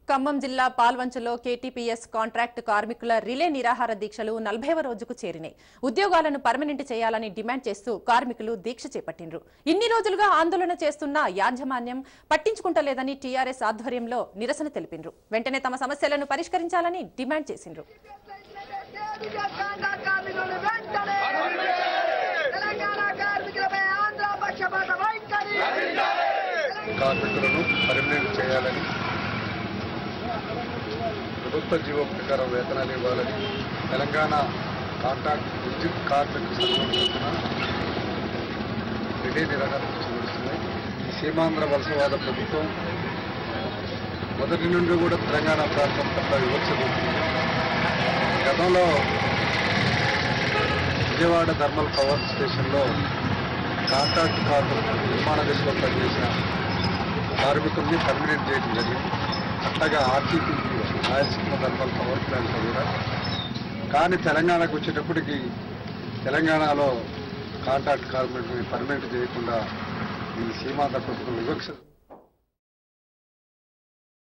ఖమ్మం జిల్లా పాల్వంచలో KTPS contract కార్మికుల relay నిరాహార దీక్షలు 40వ రోజుకు చేరినాయి. ఉద్యోగాలను పర్మనెంట్ చేయాలని డిమాండ్ చేస్తూ కార్మికులు దీక్ష చేపట్టిండ్రు. ఇన్ని రోజులుగా ఆందోళన చేస్తున్న యాజమాన్యం పట్టించుకుంటలేదని టీఆర్ఎస్ ఆధ్వర్యంలో నిరసన తెలిపిండ్రు. వెంటనే తమ సమస్యలను పరిష్కరించాలని డిమాండ్ చేసిండ్రు. కార్మికులను పర్మనెంట్ చేయాలని, ప్రభుత్వ జీవో ప్రకారం వేతనాలు ఇవ్వాలని తెలంగాణ కాంట్రాక్ట్ విద్యుత్ కార్మిక సంఘం రిలే నిరాహార నడుస్తున్నాయి. సీమాంధ్ర వలసవాద ప్రభుత్వం మొదటి నుండి కూడా తెలంగాణ ప్రాంతం పట్ల వివక్ష చూపుతుంది. గతంలో విజయవాడ థర్మల్ పవర్ స్టేషన్లో కాంట్రాక్ట్ కార్మికులు నిర్మాణ దశలో పనిచేసిన కార్మికుల్ని పర్మనెంట్ చేయడం జరిగింది. అట్లాగా ఆర్టీపీ రాయలసీమ థర్మల్ పవర్ ప్లాంట్లో కూడా. కానీ తెలంగాణకు వచ్చేటప్పటికి తెలంగాణలో కాంట్రాక్ట్ కార్మికుల్ని పర్మనెంట్ చేయకుండా ఈ సీమాంధ్ర ప్రభుత్వం వివక్ష